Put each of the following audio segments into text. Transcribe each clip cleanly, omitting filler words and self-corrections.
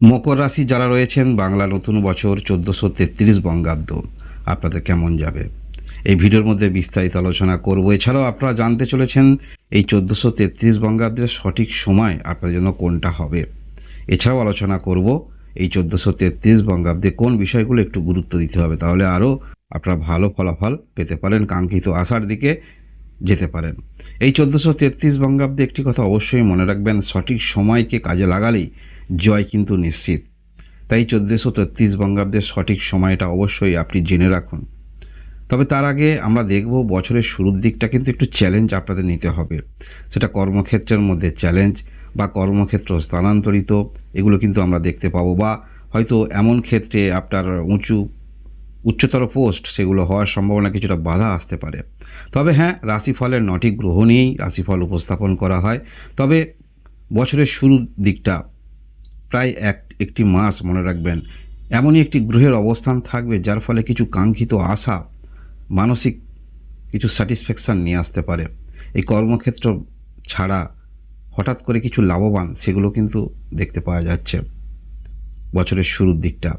মকর রাশি যারা রয়েছেন বাংলা নতুন বছর 1433 বঙ্গাব্দ আপনাদের কেমন যাবে এই ভিডিওর মধ্যে বিস্তারিত আলোচনা করব। এছাড়াও আপনারা জানতে চলেছেন এই 1433 বঙ্গাব্দের সঠিক সময় আপনাদের জন্য কোনটা হবে। এছাড়াও আলোচনা করব এই 1433 বঙ্গাব্দে কোন বিষয়গুলো একটু গুরুত্ব দিতে হবে, তাহলে আরও আপনারা ভালো ফলাফল পেতে পারেন, কাঙ্ক্ষিত আশার দিকে যেতে পারেন। এই 1433 বঙ্গাব্দে একটি কথা অবশ্যই মনে রাখবেন, সঠিক সময়কে কাজে লাগালেই জয় কিন্তু নিশ্চিত। তাই 1433 বঙ্গাব্দের সঠিক সময়টা অবশ্যই আপনি জেনে রাখুন। তবে তার আগে আমরা দেখব বছরের শুরুর দিকটা কিন্তু একটু চ্যালেঞ্জ আপনাদের নিতে হবে। সেটা কর্মক্ষেত্রের মধ্যে চ্যালেঞ্জ বা কর্মক্ষেত্র স্থানান্তরিত, এগুলো কিন্তু আমরা দেখতে পাবো, বা হয়তো এমন ক্ষেত্রে আপনার উচ্চতর পোস্ট সেগুলো হওয়ার সম্ভাবনা কিছুটা বাধা আসতে পারে। তবে হ্যাঁ, রাশিফলের 9টি গ্রহ নিয়েই রাশিফল উপস্থাপন করা হয়। তবে বছরের শুরুর দিকটা প্রায় একটি মাস মনে রাখবেন, এমনই একটি গ্রহের অবস্থান থাকবে যার ফলে কিছু কাঙ্ক্ষিত আশা, মানসিক কিছু স্যাটিসফ্যাকশান নিয়ে আসতে পারে। এই কর্মক্ষেত্র ছাড়া হঠাৎ করে কিছু লাভবান সেগুলো কিন্তু দেখতে পাওয়া যাচ্ছে বছরের শুরুর দিকটা।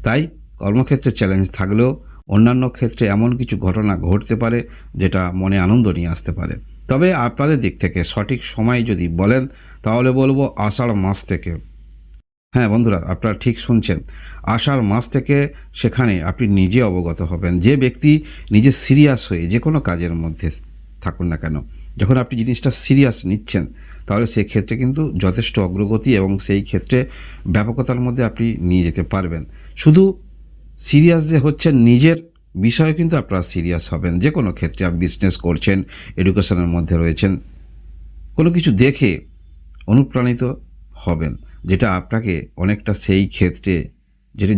তাই কর্মক্ষেত্রে চ্যালেঞ্জ থাকলেও অন্যান্য ক্ষেত্রে এমন কিছু ঘটনা ঘটতে পারে যেটা মনে আনন্দ নিয়ে আসতে পারে। তবে আপনাদের দিক থেকে সঠিক সময় যদি বলেন তাহলে বলবো আষাঢ় মাস থেকে। হ্যাঁ বন্ধুরা, আপনারা ঠিক শুনছেন, আষাঢ় মাস থেকে সেখানে আপনি নিজে অবগত হবেন। যে ব্যক্তি নিজে সিরিয়াস হয়ে যে কোনো কাজের মধ্যে থাকুন না কেন, যখন আপনি জিনিসটা সিরিয়াস নিচ্ছেন তাহলে সেক্ষেত্রে কিন্তু যথেষ্ট অগ্রগতি এবং সেই ক্ষেত্রে ব্যাপকতার মধ্যে আপনি নিয়ে যেতে পারবেন। শুধু সিরিয়াস যে হচ্ছেন নিজের বিষয়ে কিন্তু আপনারা সিরিয়াস হবেন। যে কোনো ক্ষেত্রে আপনি বিজনেস করছেন, এডুকেশনের মধ্যে রয়েছেন, কোনো কিছু দেখে অনুপ্রাণিত হবেন, যেটা আপনাকে অনেকটা সেই ক্ষেত্রে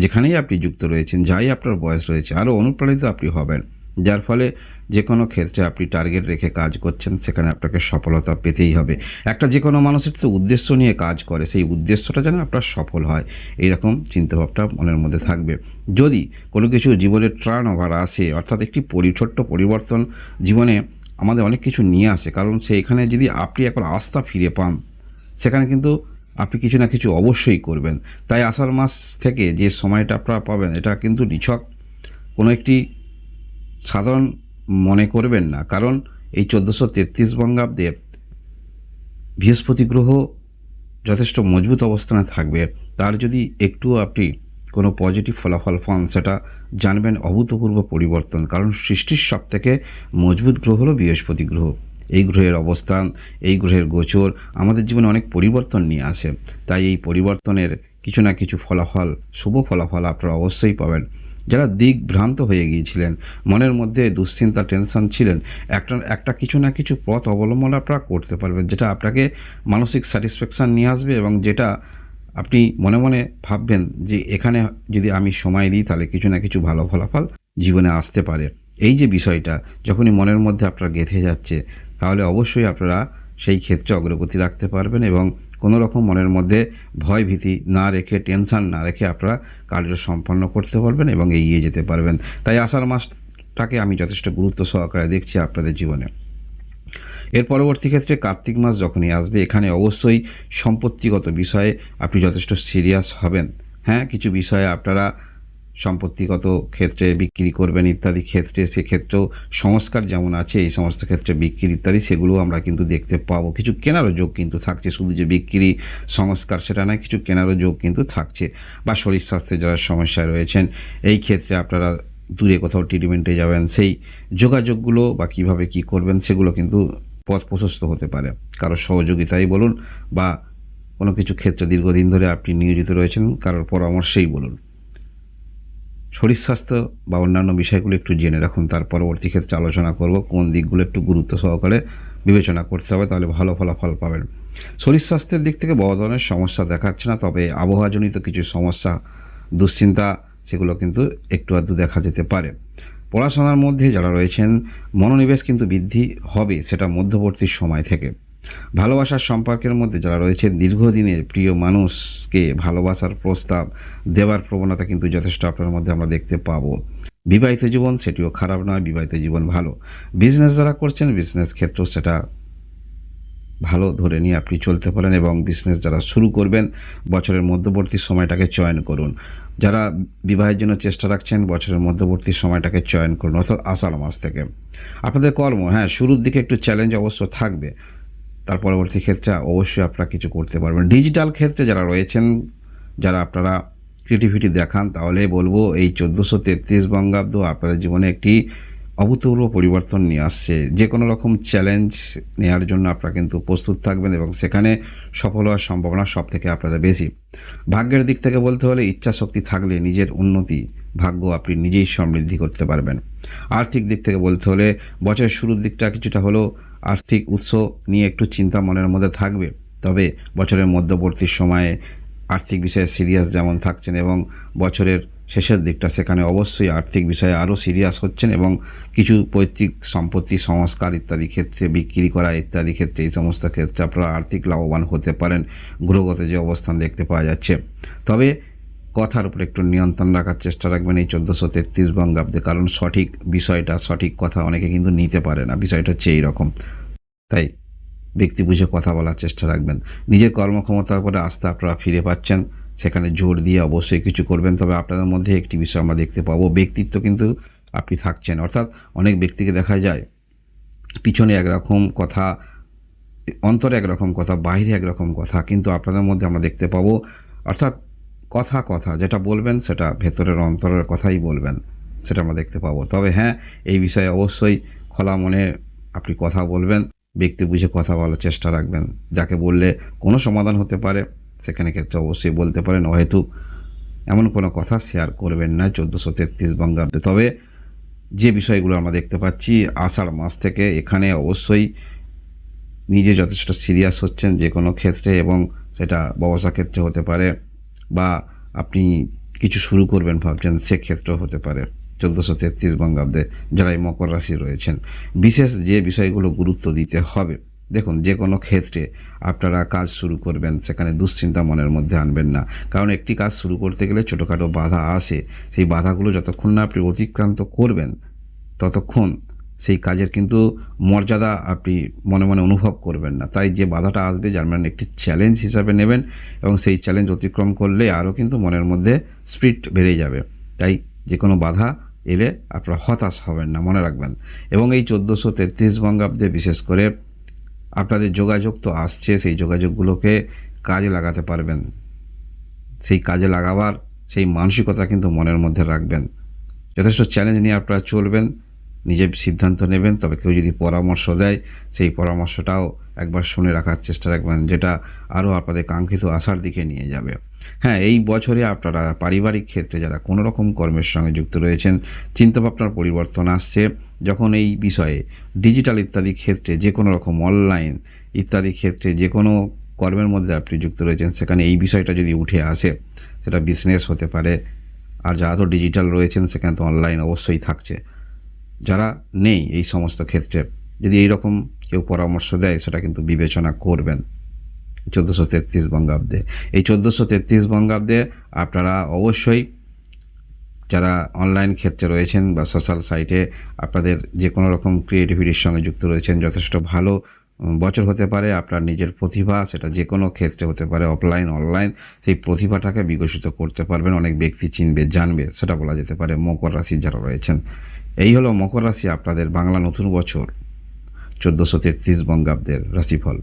যেখানেই আপনি যুক্ত রয়েছেন, যাই আপনার বয়স রয়েছে, আরও অনুপ্রাণিত আপনি হবেন। যার ফলে যে কোনো ক্ষেত্রে আপনি টার্গেট রেখে কাজ করছেন সেখানে আপনাকে সফলতা পেতেই হবে। একটা যে কোনো মানুষের তো উদ্দেশ্য নিয়ে কাজ করে, সেই উদ্দেশ্যটা যেন আপনার সফল হয় এইরকম চিন্তাভাবনা মনের মধ্যে থাকবে। যদি কোনো কিছু জীবনের টার্ন ওভার আসে, অর্থাৎ একটি ছোট্ট পরিবর্তন জীবনে আমাদের অনেক কিছু নিয়ে আসে, কারণ সেইখানে যদি আপনি একবার আস্থা ফিরে পান সেখানে কিন্তু আপনি কিছু না কিছু অবশ্যই করবেন। তাই আষাঢ় মাস থেকে যে সময়টা আপনারা পাবেন এটা কিন্তু নিছক কোনো একটি সাধারণ মনে করবেন না, কারণ এই 1433 বঙ্গাব্দে বৃহস্পতি গ্রহ যথেষ্ট মজবুত অবস্থানে থাকবে। তার যদি একটু আপনি কোনো পজিটিভ ফলাফল পান সেটা জানবেন অভূতপূর্ব পরিবর্তন, কারণ সৃষ্টির সবথেকে মজবুত গ্রহ হলো বৃহস্পতি গ্রহ। এই গ্রহের অবস্থান, এই গ্রহের গোচর আমাদের জীবনে অনেক পরিবর্তন নিয়ে আসে। তাই এই পরিবর্তনের কিছু না কিছু ফলাফল, শুভ ফলাফল আপনারা অবশ্যই পাবেন। যারা দিকভ্রান্ত হয়ে গিয়েছিলেন, মনের মধ্যে দুশ্চিন্তা টেনশন ছিলেন, একটা কিছু না কিছু পথ অবলম্বন আপনারা করতে পারবেন, যেটা আপনাকে মানসিক স্যাটিসফ্যাকশান নিয়ে আসবে এবং যেটা আপনি মনে মনে ভাববেন যে এখানে যদি আমি সময় দিই তাহলে কিছু না কিছু ভালো ফলাফল জীবনে আসতে পারে। এই যে বিষয়টা যখনই মনের মধ্যে আপনার গেঁথে যাচ্ছে তাহলে অবশ্যই আপনারা সেই ক্ষেত্রে অগ্রগতি রাখতে পারবেন এবং কোনো রকম মনের মধ্যে ভয় ভীতি না রেখে, টেনশান না রেখে আপনারা কার্য সম্পন্ন করতে পারবেন এবং এগিয়ে যেতে পারবেন। তাই আষাঢ় মাসটাকে আমি যথেষ্ট গুরুত্ব সহকারে দেখছি আপনাদের জীবনে। এর পরবর্তী ক্ষেত্রে কার্তিক মাস যখনই আসবে, এখানে অবশ্যই সম্পত্তিগত বিষয়ে আপনি যথেষ্ট সিরিয়াস হবেন। হ্যাঁ, কিছু বিষয়ে আপনারা সম্পত্তিগত ক্ষেত্রে বিক্রি করবেন ইত্যাদি ক্ষেত্রে, সেক্ষেত্রেও সংস্কার যেমন আছে এই সমস্ত ক্ষেত্রে বিক্রি ইত্যাদি সেগুলো আমরা কিন্তু দেখতে পাবো। কিছু কেনারও যোগ কিন্তু থাকছে, শুধু যে বিক্রি সংস্কার সেটা নয়, কিছু কেনারও যোগ কিন্তু থাকছে। বা শরীর স্বাস্থ্যে যারা সমস্যায় রয়েছেন এই ক্ষেত্রে আপনারা দূরে কোথাও ট্রিটমেন্টে যাবেন, সেই যোগাযোগগুলো বা কিভাবে কি করবেন সেগুলো কিন্তু পথ প্রশস্ত হতে পারে। কারোর সহযোগিতাই বলুন বা কোনো কিছু ক্ষেত্রে দীর্ঘদিন ধরে আপনি নিয়োজিত রয়েছেন কারোর পরামর্শেই বলুন, শরীর স্বাস্থ্য বা অন্যান্য বিষয়গুলো একটু জেনে রাখুন। তার পরবর্তী ক্ষেত্রে আলোচনা করব কোন দিকগুলো একটু গুরুত্ব সহকারে বিবেচনা করতে হবে, তাহলে ভালো ফলাফল পাবেন। শরীর স্বাস্থ্যের দিক থেকে বড় ধরনের সমস্যা দেখাচ্ছে না, তবে আবহাওয়াজনিত কিছু সমস্যা, দুশ্চিন্তা সেগুলো কিন্তু একটু আধটু দেখা যেতে পারে। পড়াশোনার মধ্যে যারা রয়েছেন মনোনিবেশ কিন্তু বৃদ্ধি হবে, সেটা মধ্যবর্তী সময় থেকে। ভালোবাসার সম্পর্কের মধ্যে যারা রয়েছে দীর্ঘদিনের প্রিয় মানুষকে ভালোবাসার প্রস্তাব দেওয়ার প্রবণতা কিন্তু যথেষ্ট আপনার মধ্যে আমরা দেখতে পাবো। বিবাহিত জীবন সেটিও খারাপ নয়, বিবাহিত জীবন ভালো। বিজনেস যারা করছেন বিজনেস ক্ষেত্র সেটা ভালো ধরে নিয়ে আপনি চলতে পারেন এবং বিজনেস যারা শুরু করবেন বছরের মধ্যবর্তী সময়টাকে চয়ন করুন। যারা বিবাহের জন্য চেষ্টা রাখছেন বছরের মধ্যবর্তী সময়টাকে চয়ন করুন, অর্থাৎ আষাঢ় মাস থেকে। আপনাদের কর্ম, হ্যাঁ, শুরুর দিকে একটু চ্যালেঞ্জ অবশ্য থাকবে, তার পরবর্তী ক্ষেত্রে অবশ্যই আপনারা কিছু করতে পারবেন। ডিজিটাল ক্ষেত্রে যারা রয়েছেন, যারা আপনারা ক্রিয়েটিভিটি দেখান, তাহলে বলবো এই 1433 বঙ্গাব্দ আপনাদের জীবনে একটি অভূতপূর্ব পরিবর্তন নিয়ে আসছে। যে কোনো রকম চ্যালেঞ্জ নেওয়ার জন্য আপনারা কিন্তু প্রস্তুত থাকবেন এবং সেখানে সফল হওয়ার সম্ভাবনা সব থেকে আপনাদের বেশি। ভাগ্যের দিক থেকে বলতে হলে ইচ্ছাশক্তি থাকলে নিজের উন্নতি ভাগ্য আপনি নিজেই সমৃদ্ধি করতে পারবেন। আর্থিক দিক থেকে বলতে হলে বছরের শুরুর দিকটা কিছুটা হলেও আর্থিক উৎস নিয়ে একটু চিন্তা মনের মধ্যে থাকবে, তবে বছরের মধ্যবর্তী সময়ে আর্থিক বিষয়ে সিরিয়াস যেমন থাকছেন এবং বছরের শেষের দিকটা সেখানে অবশ্যই আর্থিক বিষয়ে আরও সিরিয়াস হচ্ছেন এবং কিছু পৈতৃক সম্পত্তি সংস্কার ইত্যাদি ক্ষেত্রে বিক্রি করা ইত্যাদি ক্ষেত্রে এই সমস্ত ক্ষেত্রে আপনারা আর্থিক লাভবান হতে পারেন গ্রহগত যে অবস্থান দেখতে পাওয়া যাচ্ছে। তবে কথার উপর একটু নিয়ন্ত্রণ রাখার চেষ্টা রাখবেন এই 1433 বঙ্গাব্দে, কারণ সঠিক বিষয়টা সঠিক কথা অনেকে কিন্তু নিতে পারে না, বিষয়টা হচ্ছে এইরকম। তাই ব্যক্তি বুঝে কথা বলার চেষ্টা রাখবেন। নিজের কর্মক্ষমতার উপরে আস্থা আপনারা ফিরে পাচ্ছেন, সেখানে জোর দিয়ে অবশ্যই কিছু করবেন। তবে আপনাদের মধ্যে একটি বিষয় আমরা দেখতে পাবো, ব্যক্তিত্ব কিন্তু আপনি থাকছেন, অর্থাৎ অনেক ব্যক্তিকে দেখা যায় পিছনে একরকম কথা, অন্তরে একরকম কথা, বাইরে একরকম কথা, কিন্তু আপনাদের মধ্যে আমরা দেখতে পাবো অর্থাৎ কথা কথা যেটা বলবেন সেটা ভেতরের অন্তরের কথাই বলবেন, সেটা আমরা দেখতে পাবো। তবে হ্যাঁ, এই বিষয়ে অবশ্যই খোলা মনে আপনি কথা বলবেন, ব্যক্তি বুঝে কথা বলার চেষ্টা রাখবেন। যাকে বললে কোনো সমাধান হতে পারে সেখানে ক্ষেত্রে অবশ্যই বলতে পারেন, অহেতুক এমন কোনো কথা শেয়ার করবেন না 1433 বঙ্গাব্দে। তবে যে বিষয়গুলো আমরা দেখতে পাচ্ছি আষাঢ় মাস থেকে, এখানে অবশ্যই নিজে যথেষ্ট সিরিয়াস হচ্ছেন যে কোনো ক্ষেত্রে, এবং সেটা ব্যবসা ক্ষেত্রে হতে পারে বা আপনি কিছু শুরু করবেন ভাবছেন সেক্ষেত্রেও হতে পারে 1433 বঙ্গাব্দে। যারা এই মকর রাশি রয়েছেন বিশেষ যে বিষয়গুলো গুরুত্ব দিতে হবে, দেখুন যে কোনো ক্ষেত্রে আপনারা কাজ শুরু করবেন সেখানে দুশ্চিন্তা মনের মধ্যে আনবেন না, কারণ একটি কাজ শুরু করতে গেলে ছোটোখাটো বাধা আসে, সেই বাধাগুলো যতক্ষণ না আপনি অতিক্রান্ত করবেন ততক্ষণ সেই কাজের কিন্তু মর্যাদা আপনি মনে মনে অনুভব করবেন না। তাই যে বাধাটা আসবে যার মানে একটি চ্যালেঞ্জ হিসাবে নেবেন এবং সেই চ্যালেঞ্জ অতিক্রম করলে আরও কিন্তু মনের মধ্যে স্পিরিট বেড়ে যাবে। তাই যে কোনো বাধা এলে আপনারা হতাশ হবেন না, মনে রাখবেন। এবং এই 1433 বঙ্গাব্দে বিশেষ করে আপনাদের যোগাযোগ তো আসছে, সেই যোগাযোগগুলোকে কাজে লাগাতে পারবেন, সেই কাজে লাগাবার সেই মানসিকতা কিন্তু মনের মধ্যে রাখবেন। যথেষ্ট চ্যালেঞ্জ নিয়ে আপনারা চলবেন, নিজের সিদ্ধান্ত নেবেন। তবে কেউ যদি পরামর্শ দেয় সেই পরামর্শটাও একবার শুনে রাখার চেষ্টা রাখবেন, যেটা আরও আপনাদের কাঙ্ক্ষিত আশার দিকে নিয়ে যাবে। হ্যাঁ, এই বছরে আপনারা পারিবারিক ক্ষেত্রে যারা কোনো রকম কর্মের সঙ্গে যুক্ত রয়েছেন চিন্তাভাবনার পরিবর্তন আসছে, যখন এই বিষয়ে ডিজিটাল ইত্যাদি ক্ষেত্রে যে কোনো রকম অনলাইন ইত্যাদি ক্ষেত্রে যে কোনো কর্মের মধ্যে আপনি যুক্ত রয়েছেন সেখানে এই বিষয়টা যদি উঠে আসে, সেটা বিজনেস হতে পারে। আর যারা তো ডিজিটাল রয়েছেন সেখানে তো অনলাইন অবশ্যই থাকছে। যারা নেই এই সমস্ত ক্ষেত্রে যদি এই রকম কেউ পরামর্শ দেয় সেটা কিন্তু বিবেচনা করবেন 1433 বঙ্গাব্দে। এই 1433 বঙ্গাব্দে আপনারা অবশ্যই যারা অনলাইন ক্ষেত্রে রয়েছেন বা সোশ্যাল সাইটে আপনাদের যে কোনো রকম ক্রিয়েটিভিটির সঙ্গে যুক্ত রয়েছেন, যথেষ্ট ভালো বছর হতে পারে। আপনার নিজের প্রতিভা সেটা যে কোনো ক্ষেত্রে হতে পারে, অফলাইন অনলাইন, সেই প্রতিভাটাকে বিকশিত করতে পারবেন, অনেক ব্যক্তি চিনবে জানবে, সেটা বলা যেতে পারে মকর রাশি যারা রয়েছেন। এই হলো মকর রাশি আপনাদের বাংলা নতুন বছর 1433 বঙ্গাব্দের রাশিফল।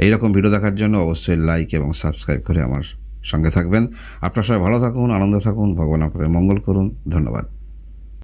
এইরকম ভিডিও দেখার জন্য অবশ্যই লাইক এবং সাবস্ক্রাইব করে আমার সঙ্গে থাকবেন। আপনারা সবাই ভালো থাকুন, আনন্দে থাকুন, ভগবান আপনাদের মঙ্গল করুন। ধন্যবাদ।